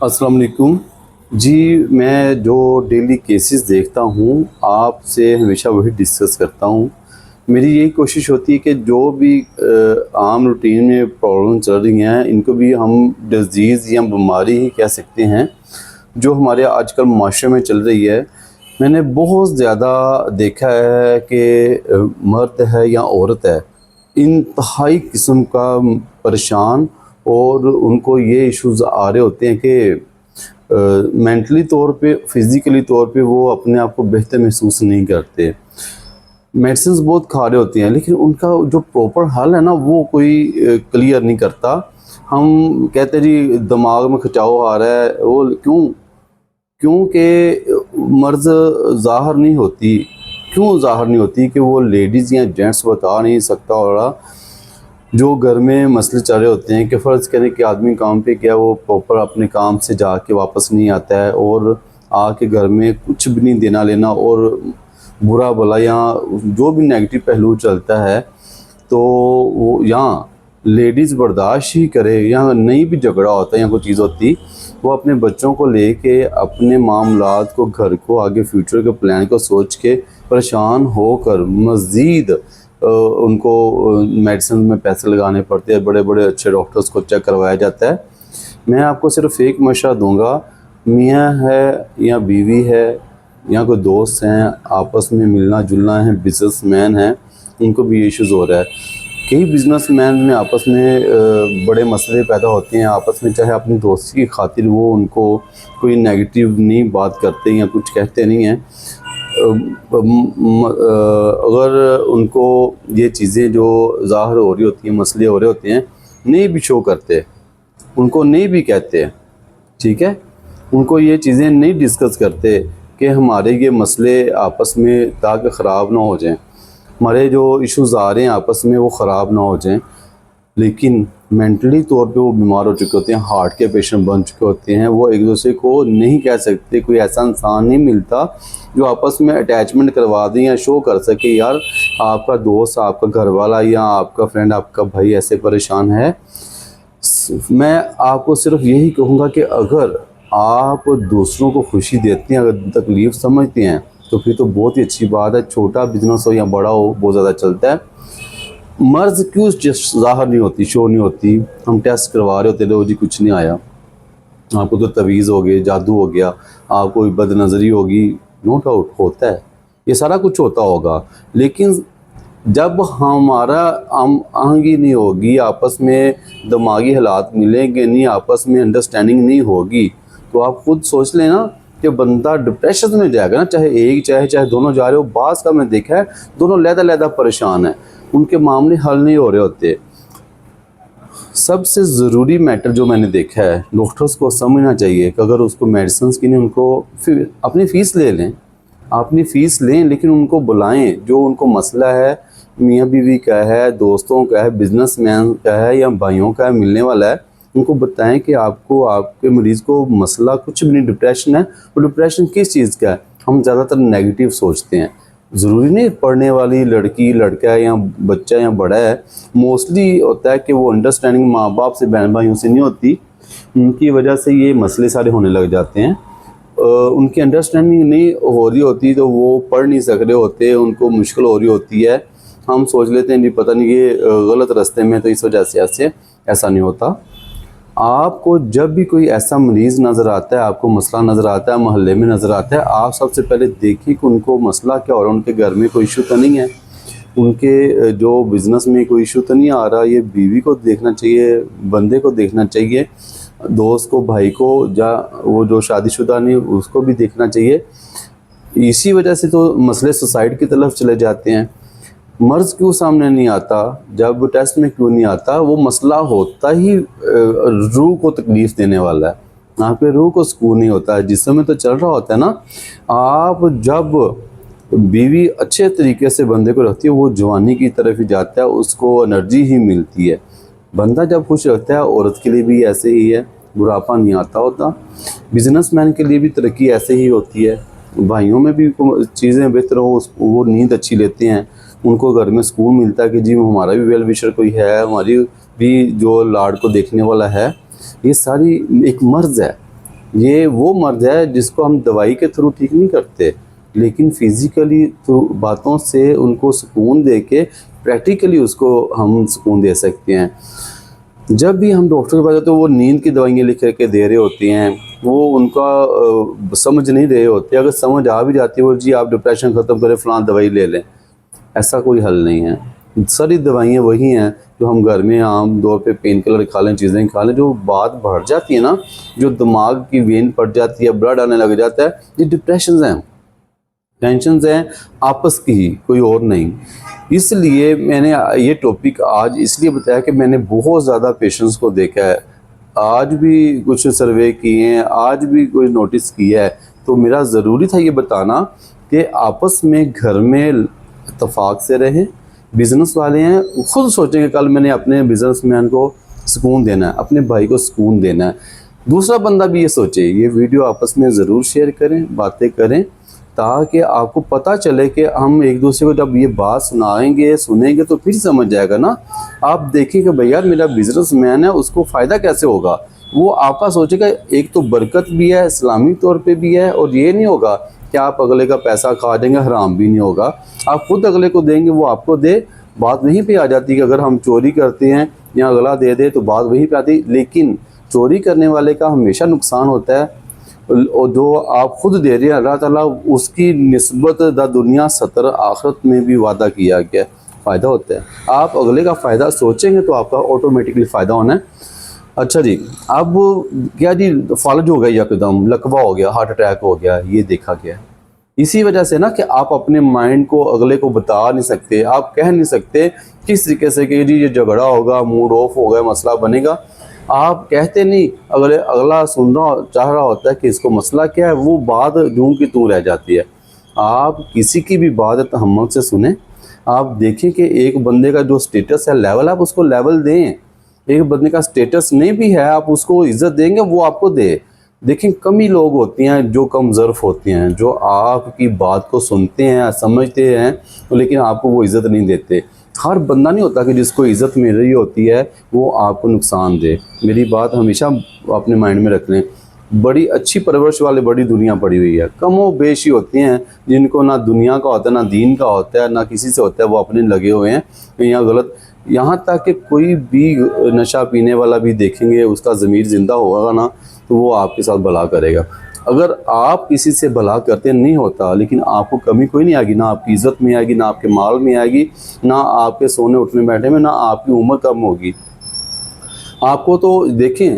अस्सलाम वालेकुम जी। मैं जो डेली केसेस देखता हूँ आपसे हमेशा वही डिस्कस करता हूँ। मेरी यही कोशिश होती है कि जो भी आम रूटीन में प्रॉब्लम चल रही हैं इनको भी हम डिजीज़ या बीमारी ही कह सकते हैं जो हमारे आजकल माशरे में चल रही है। मैंने बहुत ज़्यादा देखा है कि मर्द है या औरत है इंतहाई किस्म का परेशान और उनको ये इश्यूज़ आ रहे होते हैं कि मेंटली तौर पे फिज़िकली तौर पे वो अपने आप को बेहतर महसूस नहीं करते। मेडिसिन्स बहुत खा रहे होते हैं लेकिन उनका जो प्रॉपर हल है ना वो कोई क्लियर नहीं करता। हम कहते हैं जी दिमाग में खिंचाव आ रहा है, वो क्यों? क्योंकि मर्ज़ ज़ाहिर नहीं होती। क्यों ज़ाहिर नहीं होती कि वो लेडीज़ या जेंट्स बता नहीं सकता। और जो घर में मसले चल रहे होते हैं कि फ़र्ज़ करें कि आदमी काम पे गया, वो प्रॉपर अपने काम से जाके वापस नहीं आता है और आके घर में कुछ भी नहीं देना लेना और बुरा भला या जो भी नेगेटिव पहलू चलता है तो वो यहाँ लेडीज़ बर्दाश्त ही करे या नहीं भी झगड़ा होता है या कोई चीज़ होती, वो अपने बच्चों को लेके अपने मामलात को, घर को, आगे फ्यूचर के प्लान को सोच के परेशान होकर मज़ीद उनको मेडिसिन में पैसे लगाने पड़ते हैं। बड़े बड़े अच्छे डॉक्टर्स को चेक करवाया जाता है। मैं आपको सिर्फ एक मशवरा दूंगा, मियाँ है या बीवी है या कोई दोस्त हैं, आपस में मिलना जुलना है, बिजनेसमैन हैं, उनको भी इश्यूज़ हो रहा है। कई बिजनेसमैन में आपस में बड़े मसले पैदा होते हैं आपस में, चाहे अपनी दोस्ती की खातिर वो उनको कोई नेगेटिव नहीं बात करते या कुछ कहते नहीं हैं। अगर उनको ये चीज़ें जो ज़ाहिर हो रही होती हैं, मसले हो रहे होते हैं, नहीं भी शो करते, उनको नहीं भी कहते, ठीक है, उनको ये चीज़ें नहीं डिस्कस करते कि हमारे ये मसले आपस में ताकि ख़राब ना हो जाएं, हमारे जो इश्यूज़ आ रहे हैं आपस में वो ख़राब ना हो जाएं। लेकिन मेंटली तौर पे वो बीमार हो चुके होते हैं, हार्ट के पेशेंट बन चुके होते हैं, वो एक दूसरे को नहीं कह सकते। कोई ऐसा इंसान नहीं मिलता जो आपस में अटैचमेंट करवा दें या शो कर सके यार आपका दोस्त, आपका घर वाला या आपका फ्रेंड, आपका भाई ऐसे परेशान है। मैं आपको सिर्फ यही कहूँगा कि अगर आप दूसरों को खुशी देते हैं, अगर तकलीफ़ समझते हैं तो फिर तो बहुत ही अच्छी बात है। छोटा बिजनेस हो या बड़ा हो बहुत ज़्यादा चलता है। मर्ज़ क्यों ज़ाहिर नहीं होती, शो नहीं होती? हम टेस्ट करवा रहे होते थे, जी कुछ नहीं आया, आपको तो तवीज़ हो गई, जादू हो गया, आपको बदनज़री होगी, नो डाउट होता है, ये सारा कुछ होता होगा। लेकिन जब हमारा हम आहंगी नहीं होगी, आपस में दिमागी हालात मिलेंगे नहीं, आपस में अंडरस्टैंडिंग नहीं होगी, तो आप खुद सोच लें ना कि बंदा डिप्रेशन में जाएगा ना। चाहे एक चाहे दोनों जा रहे हो, बास का मैं देखा है दोनों लहदा परेशान है, उनके मामले हल नहीं हो रहे होते। सबसे ज़रूरी मैटर जो मैंने देखा है, डॉक्टर्स को समझना चाहिए कि अगर उसको मेडिसिन की नहीं, उनको फिर अपनी फ़ीस ले लें, अपनी फ़ीस लें, लेकिन उनको बुलाएं। जो उनको मसला है, मियाँ बीवी का है, दोस्तों का है, बिजनेसमैन का है या भाइयों का है, मिलने वाला है, उनको बताएं कि आपको, आपके मरीज़ को मसला कुछ भी नहीं, डिप्रेशन है। वो डिप्रेशन किस चीज़ का है? हम ज़्यादातर नेगेटिव सोचते हैं। ज़रूरी नहीं पढ़ने वाली लड़की, लड़का है या बच्चा या बड़ा है, मोस्टली होता है कि वो अंडरस्टैंडिंग माँ बाप से, बहन भाइयों से नहीं होती, उनकी वजह से ये मसले सारे होने लग जाते हैं। उनकी अंडरस्टैंडिंग नहीं हो रही होती तो वो पढ़ नहीं सक रहे होते, उनको मुश्किल हो रही होती है। हम सोच लेते हैं जी पता नहीं ये गलत रास्ते में, तो इस वजह से ऐसा नहीं होता। आपको जब भी कोई ऐसा मरीज़ नज़र आता है, आपको मसला नज़र आता है, मोहल्ले में नज़र आता है, आप सबसे पहले देखिए कि उनको मसला क्या हो रहा है, उनके घर में कोई इशू तो नहीं है, उनके जो बिज़नेस में कोई इशू तो नहीं आ रहा। ये बीवी को देखना चाहिए, बंदे को देखना चाहिए, दोस्त को, भाई को, वो जो शादीशुदा नहीं उसको भी देखना चाहिए। इसी वजह से तो मसले सुसाइड की तरफ चले जाते हैं। मर्ज़ क्यों सामने नहीं आता, जब टैस्ट में क्यों नहीं आता? वो मसला होता ही रूह को तकलीफ़ देने वाला है, आपके रूह को सुकून नहीं होता है, जिस्म में तो चल रहा होता है ना। आप जब बीवी अच्छे तरीके से बंदे को रखती है, वो जवानी की तरफ ही जाता है, उसको एनर्जी ही मिलती है। बंदा जब खुश रहता है, औरत के लिए भी ऐसे ही है, बुढ़ापा नहीं आता होता। बिजनेसमैन के लिए भी तरक्की ऐसे ही होती है। भाइयों में भी चीज़ें बेहतर हो, वो नींद अच्छी लेते हैं, उनको घर में सुकून मिलता है कि जी हमारा भी वेल विशर कोई है, हमारी भी जो लाड को देखने वाला है। ये सारी एक मर्ज़ है। ये वो मर्ज है जिसको हम दवाई के थ्रू ठीक नहीं करते, लेकिन फिज़िकली थ्रू बातों से उनको सुकून दे के प्रैक्टिकली उसको हम सुकून दे सकते हैं। जब भी हम डॉक्टर के पास जाते तो वो नींद की दवाइयाँ लिख के दे रहे होती हैं, वो उनका समझ नहीं रहे होते। अगर समझ आ भी जाती है वो जी आप डिप्रेशन ख़त्म करें फ़लाँ दवाई ले लें, ऐसा कोई हल नहीं है। सारी दवाइयाँ वही हैं जो हम घर में आम तौर पे पेन किलर खा लें, चीज़ें खा लें, जो बात बढ़ जाती है ना, जो दिमाग की वेन पड़ जाती है, ब्लड आने लग जाता है, ये डिप्रेशन हैं, टेंशन हैं आपस की ही, कोई और नहीं। इसलिए मैंने ये टॉपिक आज इसलिए बताया कि मैंने बहुत ज़्यादा पेशेंट्स को देखा है, आज भी कुछ सर्वे किए हैं, आज भी कुछ नोटिस किया है, तो मेरा ज़रूरी था ये बताना कि आपस में घर में इत्तेफाक से रहें। बिज़नेस वाले हैं खुद सोचेंगे कल मैंने अपने बिज़नेसमैन को सुकून देना है, अपने भाई को सुकून देना है, दूसरा बंदा भी ये सोचे। ये वीडियो आपस में ज़रूर शेयर करें, बातें करें, ताकि आपको पता चले कि हम एक दूसरे को जब ये बात सुनाएंगे सुनेंगे तो फिर समझ जाएगा ना। आप देखेंगे भैया मेरा बिज़नेसमैन है, उसको फ़ायदा कैसे होगा, वो आपका सोचेगा। एक तो बरकत भी है, इस्लामी तौर पे भी है, और ये नहीं होगा कि आप अगले का पैसा खा देंगे, हराम भी नहीं होगा। आप खुद अगले को देंगे, वो आपको दे। बात वहीं पे आ जाती है कि अगर हम चोरी करते हैं या अगला दे दे तो बात वहीं पे आती। लेकिन चोरी करने वाले का हमेशा नुकसान होता है, और जो आप खुद दे रहे हैं अल्लाह ताला उसकी निस्बत द दुनिया सतर आखिरत में भी वादा किया गया फ़ायदा होता है। आप अगले का फ़ायदा सोचेंगे तो आपका ऑटोमेटिकली फ़ायदा होना है। अच्छा जी, अब क्या जी फालज हो गया, यकदम लकवा हो गया, हार्ट अटैक हो गया, ये देखा गया। इसी वजह से ना कि आप अपने माइंड को अगले को बता नहीं सकते, आप कह नहीं सकते किस तरीके से कि जी ये झगड़ा होगा, मूड ऑफ हो गया, मसला बनेगा। आप कहते नहीं, अगला सुन रहा चाह रहा होता है कि इसको मसला क्या है, वो बात यूं की तू रह जाती है। आप किसी की भी बात तहम्मुल से सुने। आप देखें कि एक बंदे का जो स्टेटस है, लेवल, आप उसको लेवल दें। एक बंदे का स्टेटस नहीं भी है, आप उसको इज्जत देंगे, वो आपको दे। देखें कमी लोग होती हैं जो कम ज़र्फ़ होती हैं, जो आपकी बात को सुनते हैं, समझते हैं, लेकिन आपको वो इज़्ज़त नहीं देते। हर बंदा नहीं होता कि जिसको इज़्ज़त मिल रही होती है वो आपको नुकसान दे। मेरी बात हमेशा अपने माइंड में रख लें। बड़ी अच्छी परवरिश वाले बड़ी दुनिया पड़ी हुई है, कमो बेशी होती हैं जिनको ना दुनिया का होता है, ना दीन का होता है, ना किसी से होता है, वो अपने लगे हुए हैं यहाँ गलत। यहाँ तक कि कोई भी नशा पीने वाला भी देखेंगे, उसका ज़मीर ज़िंदा होगा ना तो वो आपके साथ भला करेगा। अगर आप किसी से भला करते नहीं होता, लेकिन आपको कमी कोई नहीं आएगी, ना आपकी इज़्ज़त में आएगी, ना आपके माल में आएगी, ना आपके सोने उठने बैठने में, ना आपकी उम्र कम होगी। आपको तो देखें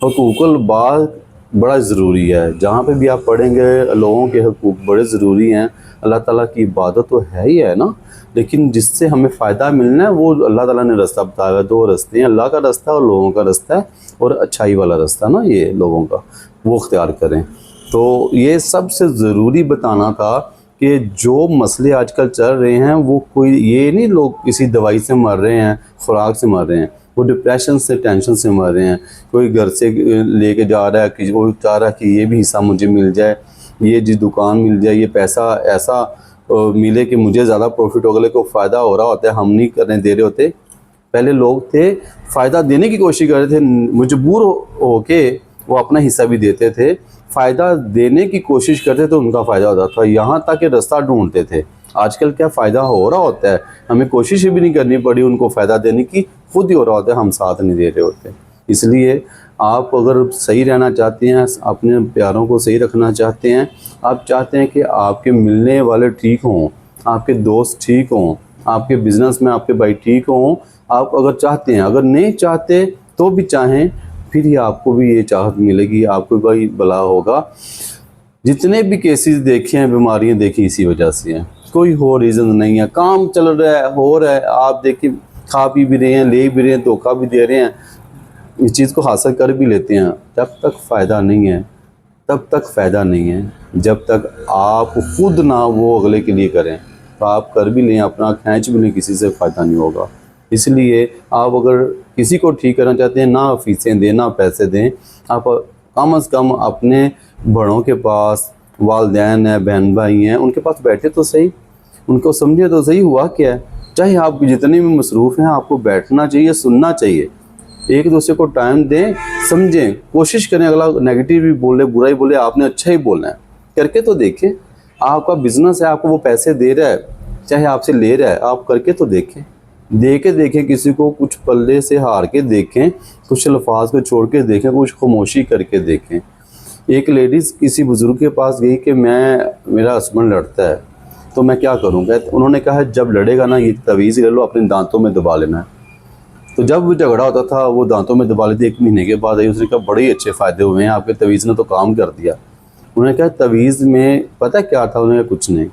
हुकूकुल बात बड़ा ज़रूरी है। जहाँ पे भी आप पढ़ेंगे लोगों के हुकूक बड़े ज़रूरी हैं। अल्लाह ताला की इबादत तो है ही है ना, लेकिन जिससे हमें फ़ायदा मिलना है वो अल्लाह ताला ने रास्ता बताया है। दो रास्ते हैं, अल्लाह का रास्ता और लोगों का रास्ता है, और अच्छाई वाला रास्ता ना ये लोगों का, वो इख्तियार करें। तो ये सबसे ज़रूरी बताना था कि जो मसले आजकल चल रहे हैं वो कोई ये नहीं लोग किसी दवाई से मर रहे हैं, खुराक से मर रहे हैं, वो डिप्रेशन से, टेंशन से मर रहे हैं। कोई घर से लेके जा रहा है कि वो चाह रहा है कि ये भी हिस्सा मुझे मिल जाए, ये जी दुकान मिल जाए, ये पैसा ऐसा मिले कि मुझे ज़्यादा प्रॉफिट हो, अगले को फ़ायदा हो रहा होता है, हम नहीं करने दे रहे होते। पहले लोग थे फ़ायदा देने की कोशिश कर रहे थे, मजबूर हो के वो अपना हिस्सा भी देते थे, फ़ायदा देने की कोशिश करते तो उनका फ़ायदा होता था, यहाँ तक कि रास्ता ढूंढते थे। आजकल क्या फ़ायदा हो रहा होता है, हमें कोशिश भी नहीं करनी पड़ी उनको फ़ायदा देने की, खुद ही हो रहा होता है, हम साथ नहीं दे रहे होते। इसलिए आप अगर सही रहना चाहते हैं, अपने प्यारों को सही रखना चाहते हैं, आप चाहते हैं कि आपके मिलने वाले ठीक हों, आपके दोस्त ठीक हों, आपके बिज़नेस में आपके भाई ठीक हों, आप अगर चाहते हैं, अगर नहीं चाहते तो भी चाहें, फिर ही आपको भी ये चाहत मिलेगी, आपको भाई भला होगा। जितने भी केसेस देखे हैं, बीमारियां देखी इसी वजह से हैं, कोई हो रीज़न नहीं है। काम चल रहा है, हो रहा है, आप देखिए खा पी भी रहे हैं, ले भी रहे हैं, धोखा भी दे रहे हैं, इस चीज़ को हासिल कर भी लेते हैं। जब तक फ़ायदा नहीं है तब तक फ़ायदा नहीं है, जब तक आप खुद ना वो अगले के लिए करें। तो आप कर भी लें, अपना खींच भी लें, किसी से फ़ायदा नहीं होगा। इसलिए आप अगर किसी को ठीक करना चाहते हैं, ना फीसें दें, ना पैसे दें, आप कम अज़ कम अपने बड़ों के पास, वालिदैन हैं, बहन भाई हैं, उनके पास बैठे तो सही, उनको समझे तो सही हुआ क्या है। चाहे आप जितने भी मसरूफ़ हैं, आपको बैठना चाहिए, सुनना चाहिए। एक दूसरे को टाइम दें, समझें, कोशिश करें। अगला नेगेटिव भी बोले, बुरा ही बोले, आपने अच्छा ही बोलना है। करके तो देखें। आपका बिजनेस है, आपको वो पैसे दे रहा है, चाहे आपसे ले रहा है, आप करके तो देखें। दे के देखें, किसी को कुछ पल्ले से हार के देखें, कुछ अल्फाज को छोड़ के देखें, कुछ खामोशी करके देखें। एक लेडीज़ किसी बुज़ुर्ग के पास गई कि मेरा हस्बैंड लड़ता है तो मैं क्या करूँगा। उन्होंने कहा जब लड़ेगा ना, ये तवीज़ ले लो, अपने दांतों में दबा लेना है। तो जब वो झगड़ा होता था, वो दांतों में दबा लेते। 1 महीने के बाद आई, उसने कहा बड़े ही अच्छे फ़ायदे हुए हैं, आपके तवीज़ ने तो काम कर दिया। उन्होंने कहा तवीज़ में पता क्या था? उन्होंने कहा कुछ नहीं।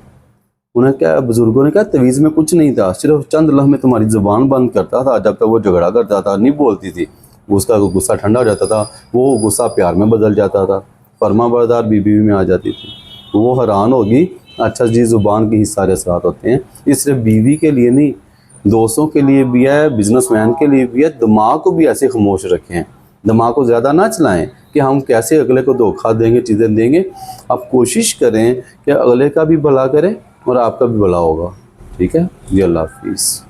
उन्होंने क्या, बुजुर्गों ने कहा तवीज़ में कुछ नहीं था, सिर्फ चंद लम्हे तुम्हारी ज़ुबान बंद करता था। जब तक वो झगड़ा करता था, नहीं बोलती थी, उसका गुस्सा ठंडा हो जाता था, वो गुस्सा प्यार में बदल जाता था, फरमाबरदार बीवी में आ जाती थी। वो हैरान होगी। अच्छा जी, ज़ुबान के ही सारे असरात होते हैं। ये सिर्फ बीवी के लिए नहीं, दोस्तों के लिए भी है, बिजनेसमैन के लिए भी है। दिमाग को भी ऐसे खामोश रखें, दिमाग को ज़्यादा ना चलाएं कि हम कैसे अगले को धोखा देंगे, चीज़ें देंगे। आप कोशिश करें कि अगले का भी भला करें और आपका भी भला होगा। ठीक है जी, अल्लाह हाफिज़।